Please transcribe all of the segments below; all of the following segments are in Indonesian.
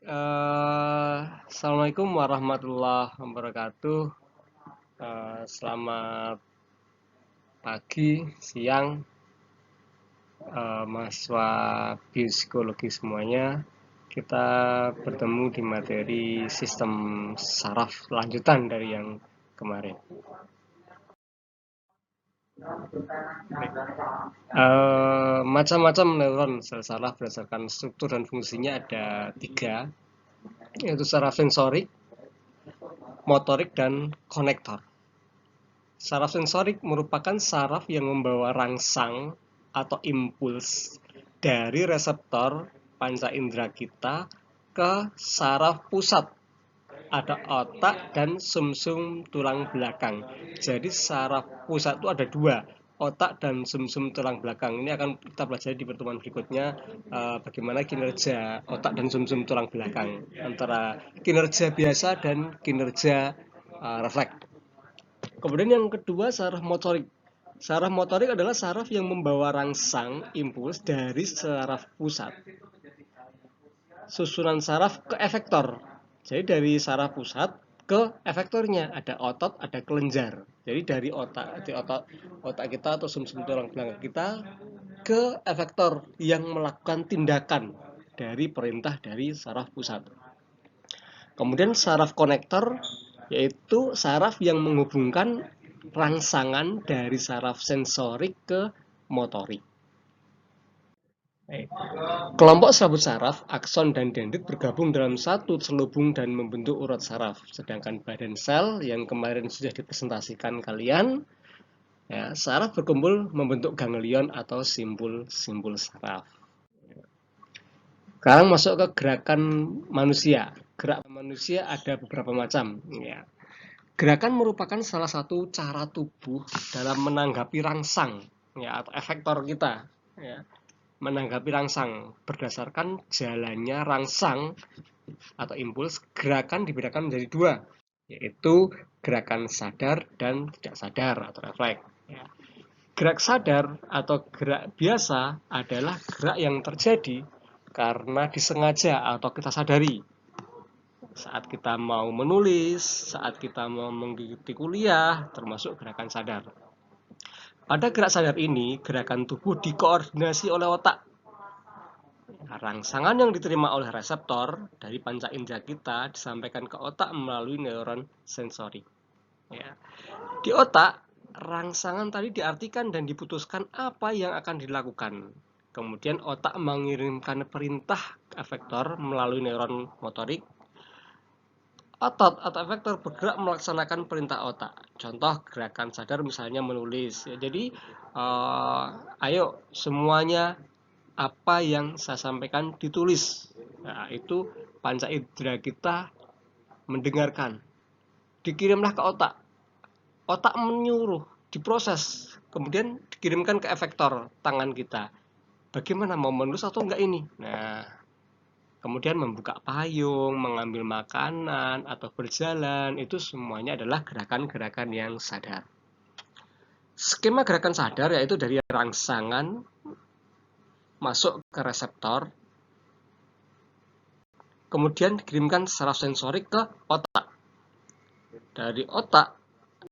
Assalamualaikum warahmatullahi wabarakatuh. Selamat pagi, siang, mahasiswa biopsikologi semuanya. Kita bertemu di materi sistem saraf lanjutan dari yang kemarin. Macam-macam neuron sel saraf berdasarkan struktur dan fungsinya ada 3, yaitu saraf sensorik, motorik, dan konektor. Saraf sensorik merupakan saraf yang membawa rangsang atau impuls dari reseptor panca indera kita ke saraf pusat, ada otak dan sumsum tulang belakang. Jadi saraf pusat itu ada 2, otak dan sumsum tulang belakang. Ini akan kita pelajari di pertemuan berikutnya, bagaimana kinerja otak dan sumsum tulang belakang, antara kinerja biasa dan kinerja refleks. Kemudian yang kedua, saraf motorik. Saraf motorik adalah saraf yang membawa rangsang impuls dari saraf pusat, susunan saraf ke efektor. Jadi dari saraf pusat ke efektornya ada otot, ada kelenjar. Jadi dari otak kita atau sumsum tulang belakang kita ke efektor yang melakukan tindakan dari perintah dari saraf pusat. Kemudian saraf konektor yaitu saraf yang menghubungkan rangsangan dari saraf sensorik ke motorik. Kelompok serabut saraf, akson dan dendrit bergabung dalam satu selubung dan membentuk urat saraf. Sedangkan badan sel yang kemarin sudah dipresentasikan kalian, ya, saraf berkumpul membentuk ganglion atau simpul-simpul saraf. Sekarang masuk ke gerakan manusia. Gerak manusia ada beberapa macam. Ya. Gerakan merupakan salah satu cara tubuh dalam menanggapi rangsang, ya, atau efektor kita, ya, menanggapi rangsang berdasarkan jalannya rangsang atau impuls. Gerakan dibedakan menjadi 2, yaitu gerakan sadar dan tidak sadar atau refleks. Ya. Gerak sadar atau gerak biasa adalah gerak yang terjadi karena disengaja atau kita sadari. Saat kita mau menulis, saat kita mau mengikuti kuliah, termasuk gerakan sadar. Pada gerak sadar ini, gerakan tubuh dikoordinasi oleh otak. Rangsangan yang diterima oleh reseptor dari panca indera kita disampaikan ke otak melalui neuron sensorik. Ya. Di otak, rangsangan tadi diartikan dan diputuskan apa yang akan dilakukan. Kemudian otak mengirimkan perintah efektor melalui neuron motorik. Otot atau efektor bergerak melaksanakan perintah otak. Contoh gerakan sadar misalnya menulis. Jadi ayo semuanya apa yang saya sampaikan ditulis. Nah, itu panca indera kita mendengarkan. Dikirimlah ke otak. Otak menyuruh, diproses, kemudian dikirimkan ke efektor tangan kita. Bagaimana, mau menulis atau enggak ini? Nah, kemudian membuka payung, mengambil makanan, atau berjalan, itu semuanya adalah gerakan-gerakan yang sadar. Skema gerakan sadar yaitu dari rangsangan masuk ke reseptor, kemudian dikirimkan saraf sensorik ke otak. Dari otak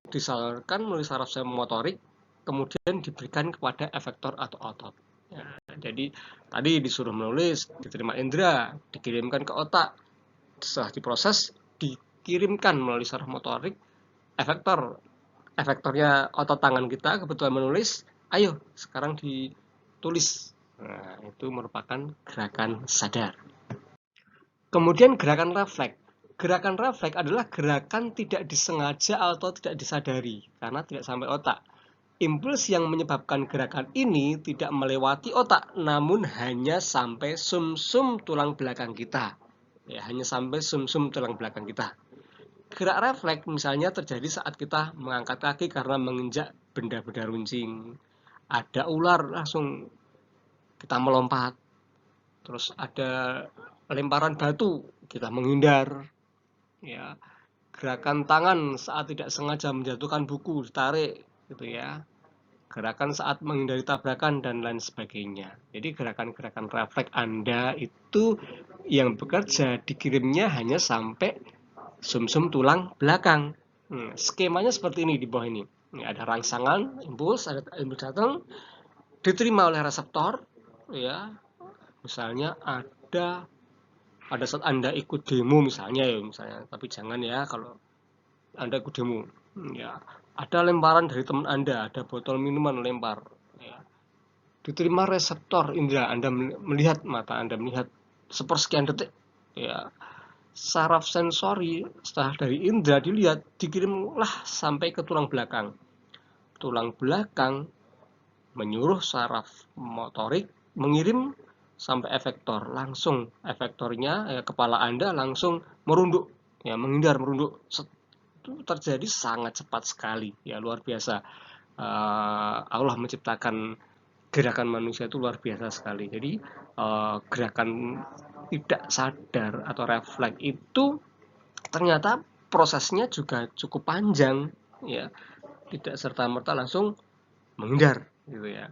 disalurkan melalui saraf motorik, kemudian diberikan kepada efektor atau otot. Ya, jadi tadi disuruh menulis, diterima indera, dikirimkan ke otak, setelah diproses dikirimkan melalui saraf motorik, efektornya otot tangan kita kebetulan menulis, ayo sekarang ditulis. Nah, itu merupakan gerakan sadar. Kemudian gerakan refleks. Gerakan refleks adalah gerakan tidak disengaja atau tidak disadari karena tidak sampai otak. Impuls yang menyebabkan gerakan ini tidak melewati otak, namun hanya sampai sumsum tulang belakang kita. Ya, hanya sampai sumsum tulang belakang kita. Gerak refleks misalnya terjadi saat kita mengangkat kaki karena menginjak benda-benda runcing. Ada ular, langsung kita melompat. Terus ada lemparan batu, kita menghindar. Ya, gerakan tangan saat tidak sengaja menjatuhkan buku, ditarik, gitu ya. gerakan saat menghindari tabrakan, dan lain sebagainya. Jadi gerakan-gerakan refleks Anda itu yang bekerja dikirimnya hanya sampai sumsum tulang belakang. Skemanya seperti ini di bawah ini. Ada rangsangan, impuls, ada impuls datang, diterima oleh reseptor, ya. Misalnya pada saat Anda ikut demo misalnya, tapi jangan ya kalau Anda ikut demo, ya. Ada lemparan dari teman Anda, ada botol minuman lempar, ya. Diterima reseptor indera, Anda melihat, mata Anda melihat sepersekian detik, ya. Saraf sensori setelah dari indera dilihat, dikirimlah sampai ke tulang belakang. Tulang belakang menyuruh saraf motorik mengirim sampai efektor, langsung efektornya kepala Anda langsung merunduk, ya, menghindar, merunduk. Itu terjadi sangat cepat sekali, ya, luar biasa. Allah menciptakan gerakan manusia itu luar biasa sekali. Jadi gerakan tidak sadar atau refleks itu ternyata prosesnya juga cukup panjang, ya, tidak serta-merta langsung menghindar gitu ya,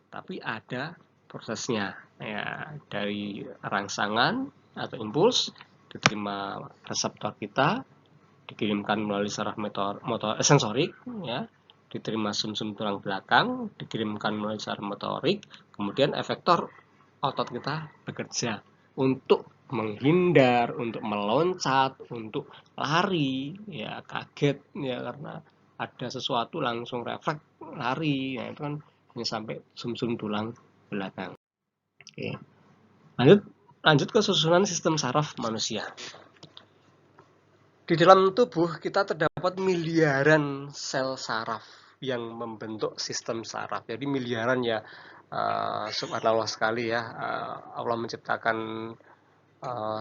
tapi ada prosesnya, ya, dari rangsangan atau impuls diterima reseptor kita, dikirimkan melalui saraf motor sensorik, ya, diterima sumsum tulang belakang, dikirimkan melalui saraf motorik, kemudian efektor otot kita bekerja untuk menghindar, untuk meloncat, untuk lari, ya, kaget, ya, karena ada sesuatu langsung refleks lari, ya, itu kan hanya sampai sumsum tulang belakang. Oke. Lanjut ke susunan sistem saraf manusia. Di dalam tubuh kita terdapat miliaran sel saraf yang membentuk sistem saraf. Jadi miliaran, ya, subhanallah sekali, ya. Allah menciptakan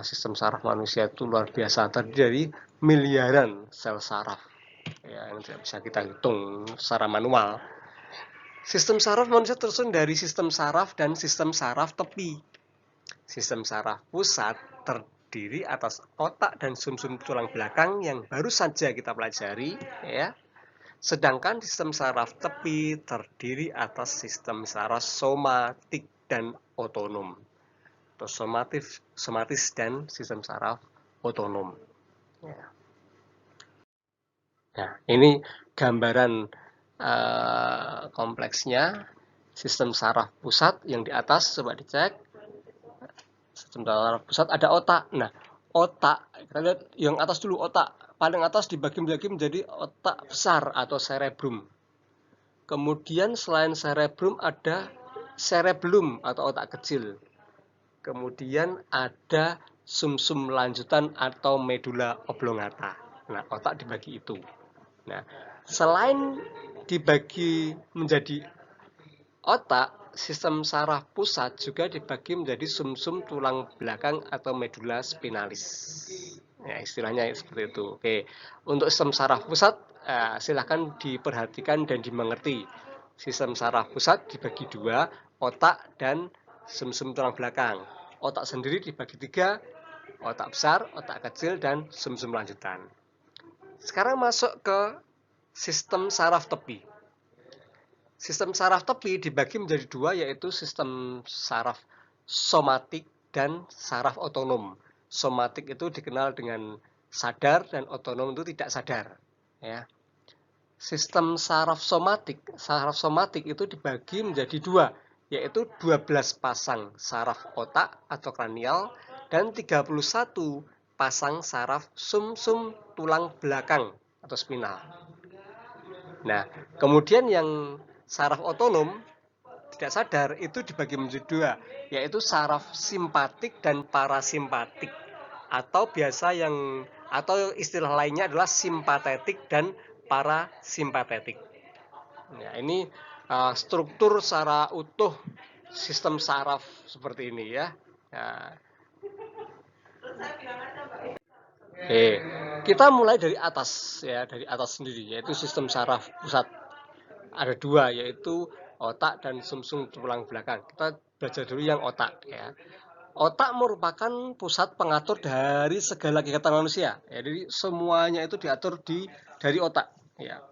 sistem saraf manusia itu luar biasa, terdiri dari miliaran sel saraf, ya, yang tidak bisa kita hitung secara manual. Sistem saraf manusia tersusun dari sistem saraf dan sistem saraf tepi. Sistem saraf pusat terdiri atas otak dan sumsum tulang belakang yang baru saja kita pelajari, ya. Sedangkan sistem saraf tepi terdiri atas sistem saraf somatik dan otonom, atau somatis dan sistem saraf otonom. Ya. Nah, ini gambaran kompleksnya sistem saraf pusat yang di atas, coba dicek. Sistem saraf pusat ada otak. Nah, otak, kita lihat yang atas dulu, otak. Paling atas dibagi menjadi otak besar atau cerebrum. Kemudian selain cerebrum ada cerebellum atau otak kecil. Kemudian ada sumsum lanjutan atau medula oblongata. Nah, otak dibagi itu. Nah, selain dibagi menjadi otak, sistem saraf pusat juga dibagi menjadi sumsum tulang belakang atau medula spinalis. Ya, istilahnya seperti itu. Oke, untuk sistem saraf pusat, silahkan diperhatikan dan dimengerti. Sistem saraf pusat dibagi dua, otak dan sumsum tulang belakang. Otak sendiri dibagi tiga, otak besar, otak kecil, dan sumsum lanjutan. Sekarang masuk ke sistem saraf tepi. Sistem saraf tepi dibagi menjadi dua, yaitu sistem saraf somatik dan saraf otonom. Somatik itu dikenal dengan sadar dan otonom itu tidak sadar, ya. Sistem saraf somatik itu dibagi menjadi dua, yaitu 12 pasang saraf otak atau kranial dan 31 pasang saraf sumsum tulang belakang atau spinal. Nah, kemudian yang saraf otonom tidak sadar itu dibagi menjadi dua, yaitu saraf simpatik dan parasimpatik, atau istilah lainnya adalah simpatetik dan parasimpatetik. Nah, ini struktur secara utuh sistem saraf seperti ini, ya. Nah, kita mulai dari atas, ya, dari atas sendiri, yaitu sistem saraf pusat. Ada dua, yaitu otak dan sumsum tulang belakang. Kita belajar dulu yang otak, ya. Otak merupakan pusat pengatur dari segala kegiatan manusia. Ya, jadi semuanya itu diatur dari otak, ya.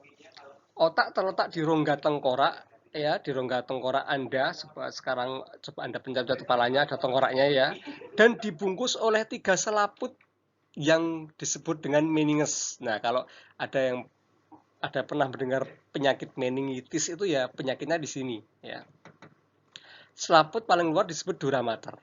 Otak terletak di rongga tengkorak ya di rongga tengkorak Anda. Sekarang coba Anda pencet kepalanya, ada tengkoraknya ya, dan dibungkus oleh 3 selaput yang disebut dengan meninges. Nah, kalau ada pernah mendengar penyakit meningitis itu ya penyakitnya di sini ya. Selaput paling luar disebut dura mater.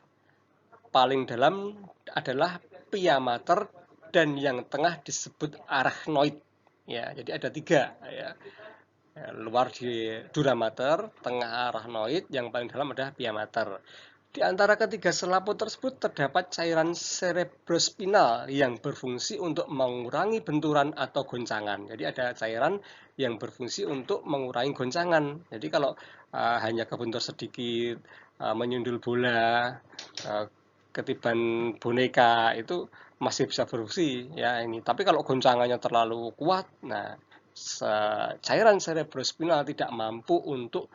Paling dalam adalah pia mater dan yang tengah disebut arachnoid. Ya, jadi ada 3 ya. Luar di dura mater, tengah arachnoid, yang paling dalam adalah pia mater. Di antara ketiga selaput tersebut terdapat cairan cerebrospinal yang berfungsi untuk mengurangi benturan atau goncangan. Jadi ada cairan yang berfungsi untuk mengurangi goncangan. Jadi kalau hanya kebentur sedikit, menyundul bola, ketiban boneka itu masih bisa berfungsi ya ini. Tapi kalau goncangannya terlalu kuat, nah cairan cerebrospinal tidak mampu untuk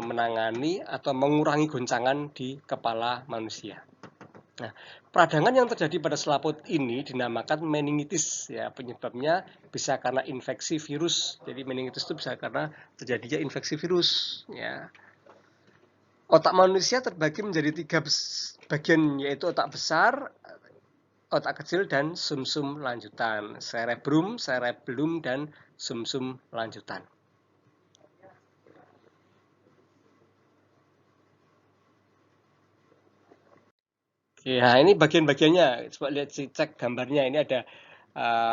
menangani atau mengurangi goncangan di kepala manusia. Nah, peradangan yang terjadi pada selaput ini dinamakan meningitis ya, penyebabnya bisa karena infeksi virus. Jadi meningitis itu bisa karena terjadinya infeksi virus ya. Otak manusia terbagi menjadi 3 bagian, yaitu otak besar, otak kecil, dan sumsum lanjutan. Cerebrum, cerebellum, dan sumsum lanjutan. Ya, ini bagian-bagiannya. Coba lihat, cek gambarnya. Ini ada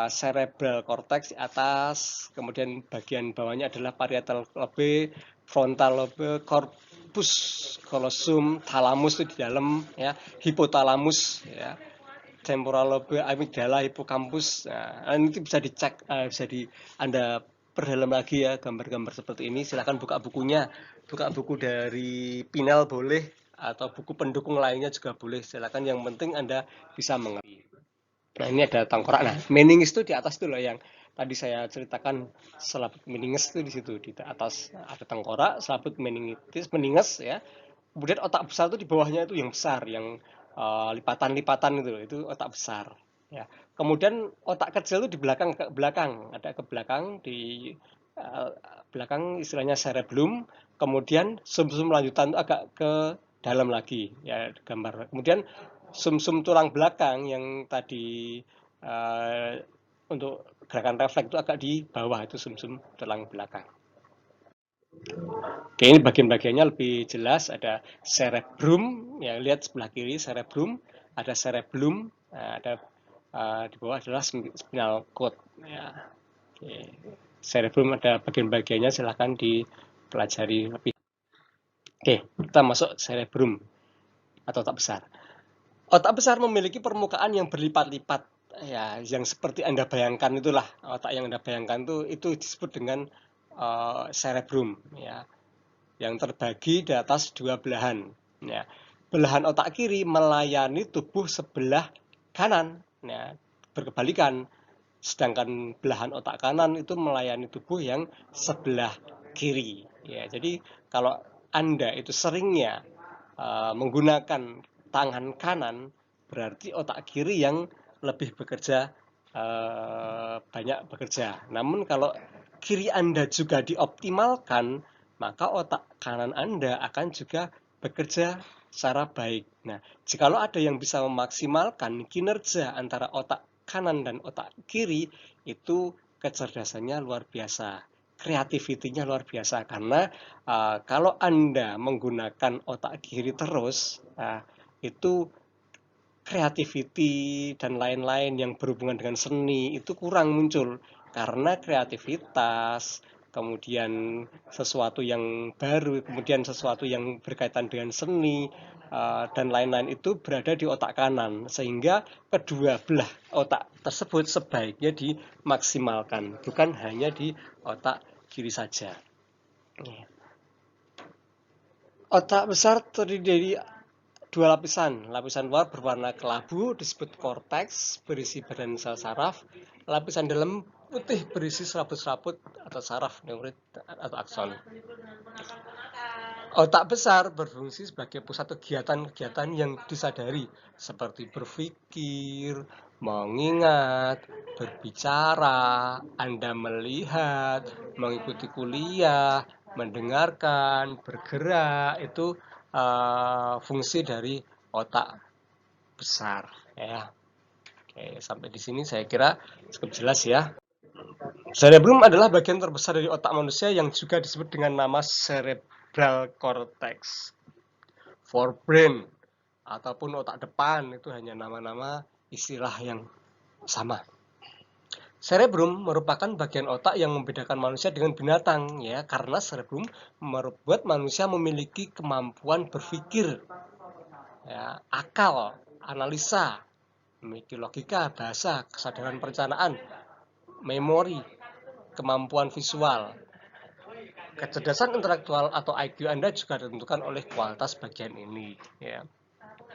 cerebral cortex di atas, kemudian bagian bawahnya adalah parietal lobe, frontal lobe, corpus callosum, thalamus itu di dalam, ya, hipotalamus, ya, temporal lobe, amigdala, hippocampus. Nah, ini bisa dicek, bisa Anda perdalam lagi ya gambar-gambar seperti ini. Silahkan buka bukunya, buka buku dari Pinel boleh, atau buku pendukung lainnya juga boleh. Silakan, yang penting Anda bisa mengerti. Nah, ini ada tengkorak. Nah, meninges itu di atas itu loh, yang tadi saya ceritakan. Selaput meninges itu di situ, di atas ada tengkorak, selaput meninges ya. Kemudian otak besar itu di bawahnya, itu yang besar, yang lipatan-lipatan itu otak besar ya. Kemudian otak kecil itu di belakang, ke belakang, ada ke belakang, di uh, belakang, istilahnya cerebellum. Kemudian sumsum lanjutan itu agak ke dalam lagi ya, gambar. Kemudian sumsum tulang belakang yang tadi uh, untuk gerakan refleks itu agak di bawah, itu sumsum tulang belakang. Oke, ini bagian-bagiannya lebih jelas. Ada cerebrum, ya, lihat sebelah kiri cerebrum, ada cerebellum, nah, ada di bawah adalah spinal cord. Ya. Oke. Cerebrum ada bagian-bagiannya, silahkan dipelajari lebih. Oke, kita masuk cerebrum atau otak besar. Otak besar memiliki permukaan yang berlipat-lipat, ya, yang seperti Anda bayangkan itulah. Otak yang Anda bayangkan itu disebut dengan cerebrum ya, yang terbagi di atas 2 belahan. Ya. Belahan otak kiri melayani tubuh sebelah kanan, ya, berkebalikan. Sedangkan belahan otak kanan itu melayani tubuh yang sebelah kiri. Ya, jadi kalau Anda itu seringnya menggunakan tangan kanan, berarti otak kiri yang lebih bekerja, banyak bekerja. Namun kalau kiri Anda juga dioptimalkan, maka otak kanan Anda akan juga bekerja secara baik. Nah, jikalau ada yang bisa memaksimalkan kinerja antara otak kanan dan otak kiri, itu kecerdasannya luar biasa, kreativitinya luar biasa. Karena kalau Anda menggunakan otak kiri terus, itu creativity dan lain-lain yang berhubungan dengan seni itu kurang muncul, karena kreativitas, kemudian sesuatu yang baru, kemudian sesuatu yang berkaitan dengan seni dan lain-lain itu berada di otak kanan, sehingga kedua belah otak tersebut sebaiknya dimaksimalkan, bukan hanya di otak kiri saja. Otak besar terdiri dari 2 lapisan. Lapisan luar berwarna kelabu disebut korteks, berisi badan sel saraf. Lapisan dalam putih berisi serabut-serabut atau saraf neurit atau akson. Otak besar berfungsi sebagai pusat kegiatan-kegiatan yang disadari, seperti berpikir, mengingat, berbicara, Anda melihat, mengikuti kuliah, mendengarkan, bergerak, itu fungsi dari otak besar ya. Oke, sampai di sini saya kira cukup jelas ya. Cerebrum adalah bagian terbesar dari otak manusia yang juga disebut dengan nama cerebral cortex, forebrain, ataupun otak depan. Itu hanya nama-nama istilah yang sama. Cerebrum merupakan bagian otak yang membedakan manusia dengan binatang ya, karena cerebrum membuat manusia memiliki kemampuan berpikir, ya, akal, analisa, memiliki logika, bahasa, kesadaran perencanaan, memori, kemampuan visual. Kecerdasan intelektual atau IQ Anda juga ditentukan oleh kualitas bagian ini ya.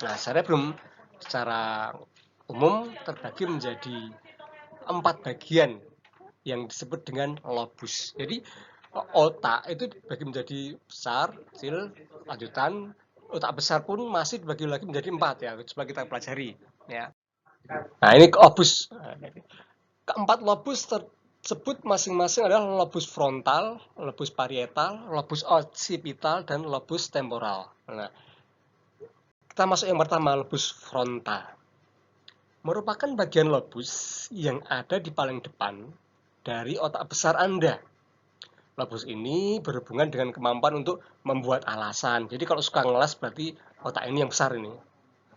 Nah, cerebrum secara umum terbagi menjadi 4 bagian yang disebut dengan lobus. Jadi otak itu dibagi menjadi besar, kecil, lanjutan. Otak besar pun masih dibagi lagi menjadi 4 ya. Coba kita pelajari ya. Nah, ini lobus. Keempat lobus tersebut masing-masing adalah lobus frontal, lobus parietal, lobus occipital, dan lobus temporal. Nah, kita masuk yang pertama, lobus frontal. Merupakan bagian lobus yang ada di paling depan dari otak besar Anda. Lobus ini berhubungan dengan kemampuan untuk membuat alasan. Jadi kalau suka ngelas berarti otak ini yang besar ini.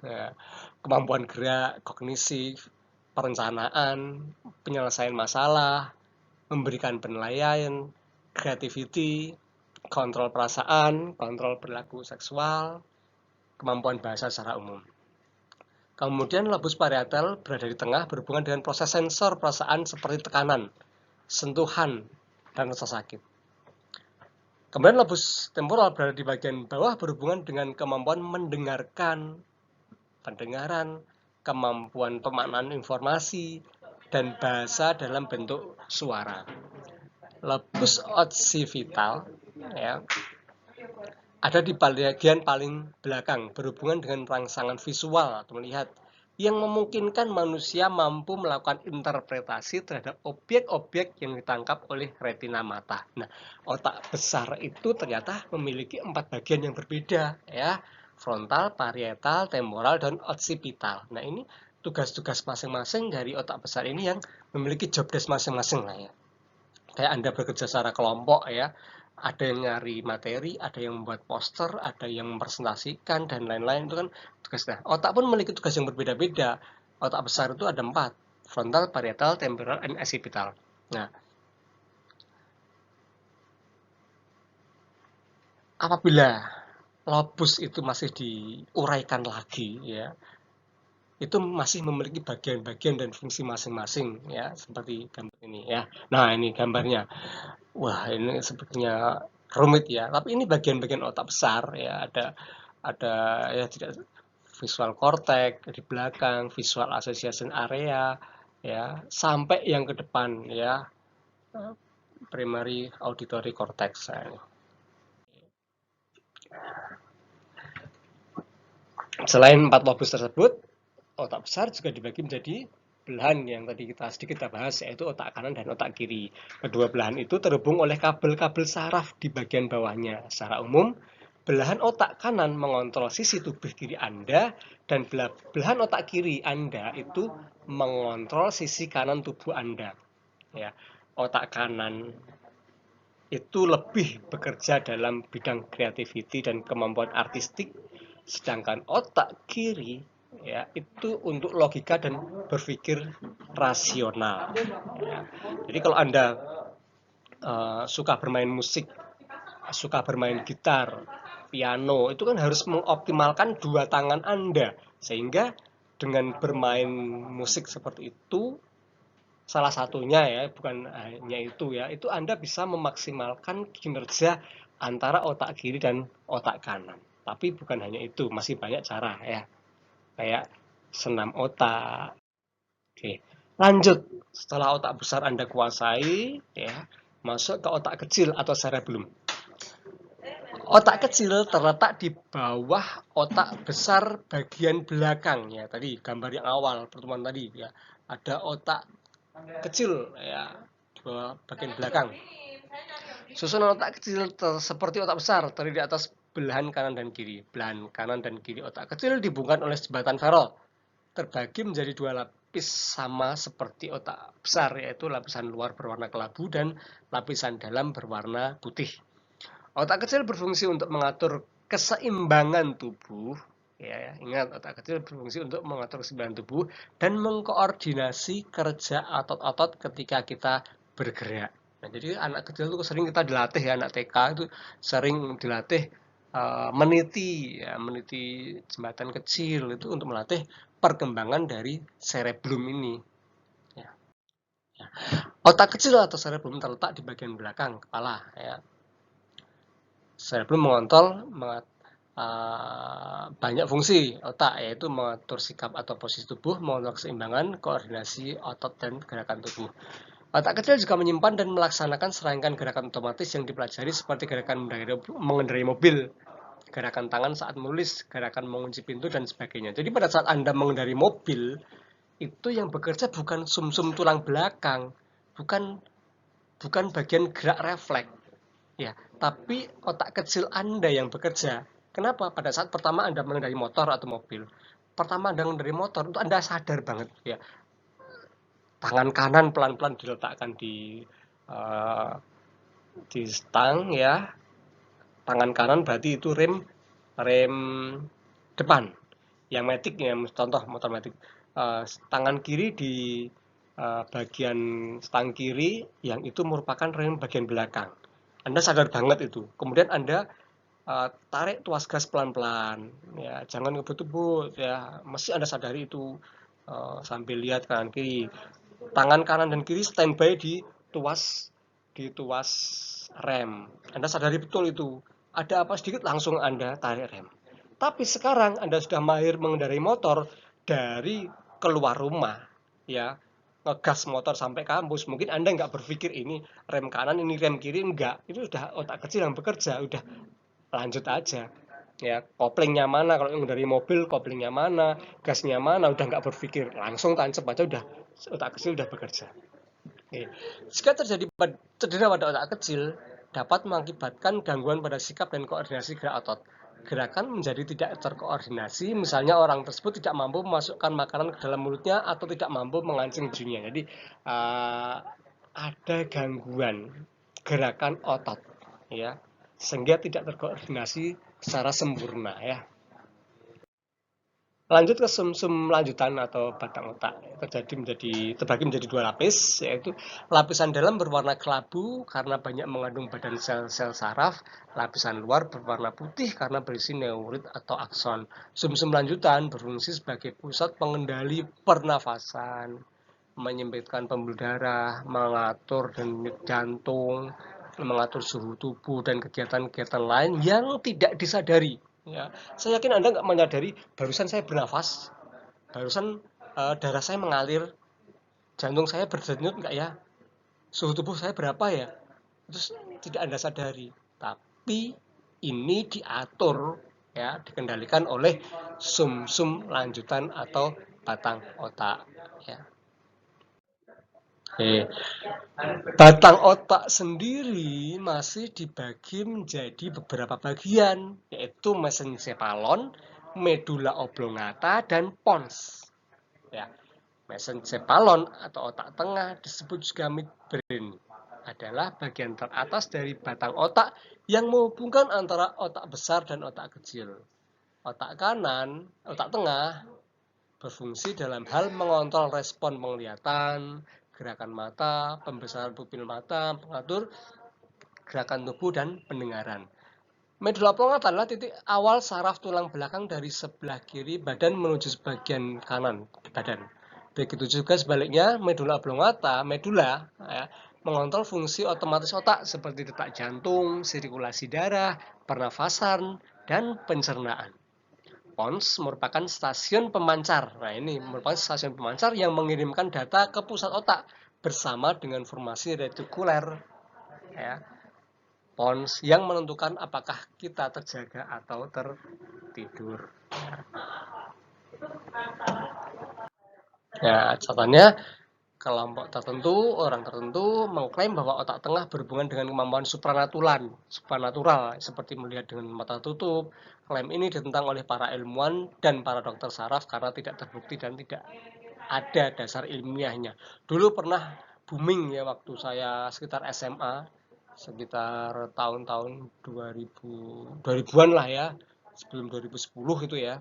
Nah, kemampuan gerak, kognitif, perencanaan, penyelesaian masalah, memberikan penilaian, creativity, kontrol perasaan, kontrol perilaku seksual, kemampuan bahasa secara umum. Kemudian lobus parietal berada di tengah, berhubungan dengan proses sensor perasaan seperti tekanan, sentuhan, dan rasa sakit. Kemudian lobus temporal berada di bagian bawah, berhubungan dengan kemampuan mendengarkan, pendengaran, kemampuan pemaknaan informasi, dan bahasa dalam bentuk suara. Lobus occipital ya, ada di bagian paling belakang, berhubungan dengan rangsangan visual atau melihat, yang memungkinkan manusia mampu melakukan interpretasi terhadap objek-objek yang ditangkap oleh retina mata. Nah, otak besar itu ternyata memiliki 4 bagian yang berbeda ya, frontal, parietal, temporal, dan occipital. Nah, ini tugas-tugas masing-masing dari otak besar ini yang memiliki job desk masing-masing lah ya. Kayak Anda bekerja secara kelompok ya, ada yang nyari materi, ada yang membuat poster, ada yang mempresentasikan, dan lain-lain. Itu kan tugasnya. Otak pun memiliki tugas yang berbeda-beda. Otak besar itu ada 4, frontal, parietal, temporal, dan occipital. Nah, apabila lobus itu masih diuraikan lagi ya, itu masih memiliki bagian-bagian dan fungsi masing-masing ya, seperti gambar ini ya. Nah, ini gambarnya. Wah, ini sepertinya rumit ya. Tapi ini bagian-bagian otak besar ya. Ada ya, tidak, visual cortex di belakang, visual association area ya, sampai yang ke depan ya, primary auditory cortex. Selain 4 lobus tersebut, otak besar juga dibagi menjadi belahan yang tadi kita sedikit bahas, yaitu otak kanan dan otak kiri. Kedua belahan itu terhubung oleh kabel-kabel saraf di bagian bawahnya. Secara umum, belahan otak kanan mengontrol sisi tubuh kiri Anda, dan belahan otak kiri Anda itu mengontrol sisi kanan tubuh Anda. Ya, otak kanan itu lebih bekerja dalam bidang creativity dan kemampuan artistik, sedangkan otak kiri ya itu untuk logika dan berpikir rasional ya. Jadi kalau Anda suka bermain musik, suka bermain gitar, piano, itu kan harus mengoptimalkan 2 tangan Anda, sehingga dengan bermain musik seperti itu, salah satunya ya, bukan hanya itu ya, itu Anda bisa memaksimalkan kinerja antara otak kiri dan otak kanan. Tapi bukan hanya itu, masih banyak cara ya, kayak senam otak. Oke, lanjut. Setelah otak besar Anda kuasai ya, masuk ke otak kecil atau cerebellum. Otak kecil terletak di bawah otak besar bagian belakang ya. Tadi gambar yang awal pertemuan tadi ya, ada otak kecil ya di bawah bagian belakang. Susunan otak kecil seperti otak besar terdiri di atas belahan kanan dan kiri. Belahan kanan dan kiri otak kecil dihubungkan oleh jembatan Farrell, terbagi menjadi dua lapis sama seperti otak besar, yaitu lapisan luar berwarna kelabu dan lapisan dalam berwarna putih. Otak kecil berfungsi untuk mengatur keseimbangan tubuh. Ya, ingat, otak kecil berfungsi untuk mengatur keseimbangan tubuh dan mengkoordinasi kerja otot-otot ketika kita bergerak. Nah, jadi anak kecil itu sering kita dilatih, ya, anak TK itu sering dilatih meniti jembatan kecil itu untuk melatih perkembangan dari cerebellum ini. Ya. Otak kecil atau cerebellum terletak di bagian belakang kepala. Ya. Cerebellum mengontrol banyak fungsi otak, yaitu mengatur sikap atau posisi tubuh, mengontrol keseimbangan, koordinasi otot, dan gerakan tubuh. Otak kecil juga menyimpan dan melaksanakan serangkaian gerakan otomatis yang dipelajari seperti gerakan mengendarai mobil, gerakan tangan saat menulis, gerakan mengunci pintu, dan sebagainya. Jadi pada saat Anda mengendarai mobil, itu yang bekerja bukan sumsum tulang belakang, bukan bagian gerak refleks, ya, tapi otak kecil Anda yang bekerja. Kenapa? Pada saat pertama Anda mengendarai motor atau mobil, pertama Anda mengendarai motor, itu Anda sadar banget, ya, tangan kanan pelan-pelan diletakkan di stang, ya, tangan kanan berarti itu rem depan, yang matic, ya, contoh motor matic. Tangan kiri di bagian stang kiri, yang itu merupakan rem bagian belakang. Anda sadar banget itu. Kemudian Anda tarik tuas gas pelan-pelan, ya, jangan ngebut-ngebut, ya, mesti Anda sadari itu, sambil lihat kanan kiri. Tangan kanan dan kiri standby di tuas rem. Anda sadari betul itu. Ada apa sedikit langsung Anda tarik rem. Tapi sekarang Anda sudah mahir mengendarai motor dari keluar rumah, ya, ngegas motor sampai kampus. Mungkin Anda nggak berpikir ini rem kanan, ini rem kiri, enggak. Itu udah otak kecil yang bekerja, udah lanjut aja. Ya, koplingnya mana, kalau dari mobil koplingnya mana, gasnya mana, udah nggak berpikir, langsung tancap aja, udah otak kecil udah bekerja. Oke. Jika terjadi cedera pada otak kecil, dapat mengakibatkan gangguan pada sikap dan koordinasi gerak otot. Gerakan menjadi tidak terkoordinasi, misalnya orang tersebut tidak mampu memasukkan makanan ke dalam mulutnya atau tidak mampu mengancing bajunya. Jadi ada gangguan gerakan otot, ya, sehingga tidak terkoordinasi secara sempurna, ya. Lanjut ke sumsum lanjutan atau batang otak, terbagi menjadi dua lapis, yaitu lapisan dalam berwarna kelabu karena banyak mengandung badan sel-sel saraf, lapisan luar berwarna putih karena berisi neurit atau akson. Sumsum lanjutan berfungsi sebagai pusat pengendali pernafasan, menyempitkan pembuluh darah, mengatur denyut jantung, mengatur suhu tubuh, dan kegiatan-kegiatan lain yang tidak disadari. Ya, saya yakin Anda nggak menyadari, barusan saya bernafas, barusan darah saya mengalir, jantung saya berdenyut nggak ya, suhu tubuh saya berapa ya, terus tidak Anda sadari. Tapi ini diatur, ya, dikendalikan oleh sumsum lanjutan atau batang otak, ya. Oke. Batang otak sendiri masih dibagi menjadi beberapa bagian, yaitu mesencephalon, medula oblongata, dan pons. Ya, mesencephalon atau otak tengah disebut juga midbrain, adalah bagian teratas dari batang otak yang menghubungkan antara otak besar dan otak kecil. Otak kanan, otak tengah, berfungsi dalam hal mengontrol respon penglihatan, gerakan mata, pembesaran pupil mata, mengatur gerakan tubuh, dan pendengaran. Medula oblongata adalah titik awal saraf tulang belakang dari sebelah kiri badan menuju sebagian kanan badan. Begitu juga sebaliknya, medula oblongata, ya, mengontrol fungsi otomatis otak seperti detak jantung, sirkulasi darah, pernafasan, dan pencernaan. Pons merupakan stasiun pemancar. Nah, ini merupakan stasiun pemancar yang mengirimkan data ke pusat otak bersama dengan formasi retikuler, ya. Pons yang menentukan apakah kita terjaga atau tertidur. Ya, catatannya Kelompok tertentu, orang tertentu mengklaim bahwa otak tengah berhubungan dengan kemampuan supranatural, seperti melihat dengan mata tutup. Klaim ini ditentang oleh para ilmuwan dan para dokter saraf karena tidak terbukti dan tidak ada dasar ilmiahnya. Dulu pernah booming ya waktu saya sekitar SMA, sekitar tahun-tahun 2000-an lah ya, sebelum 2010 itu ya.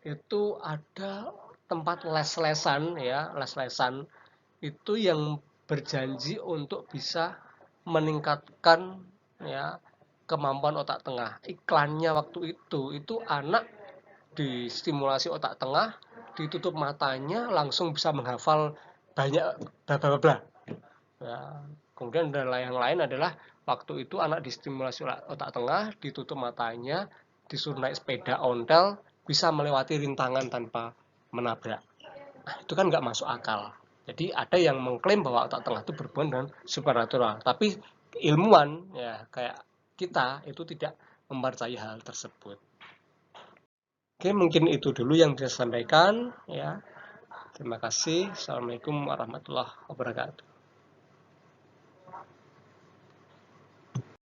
Itu ada tempat les-lesan ya, les-lesan itu yang berjanji untuk bisa meningkatkan ya kemampuan otak tengah. Iklannya waktu itu anak distimulasi otak tengah, ditutup matanya langsung bisa menghafal banyak bla bla bla. Ya, kemudian yang lain adalah waktu itu anak distimulasi otak tengah, ditutup matanya, disuruh naik sepeda ontel, bisa melewati rintangan tanpa menabrak. Nah, itu kan nggak masuk akal. Jadi ada yang mengklaim bahwa otak tengah itu berhubungan dengan supernatural. Tapi ilmuwan ya kayak kita itu tidak mempercayai hal tersebut. Oke, mungkin itu dulu yang bisa saya sampaikan ya. Terima kasih. Assalamualaikum warahmatullahi wabarakatuh.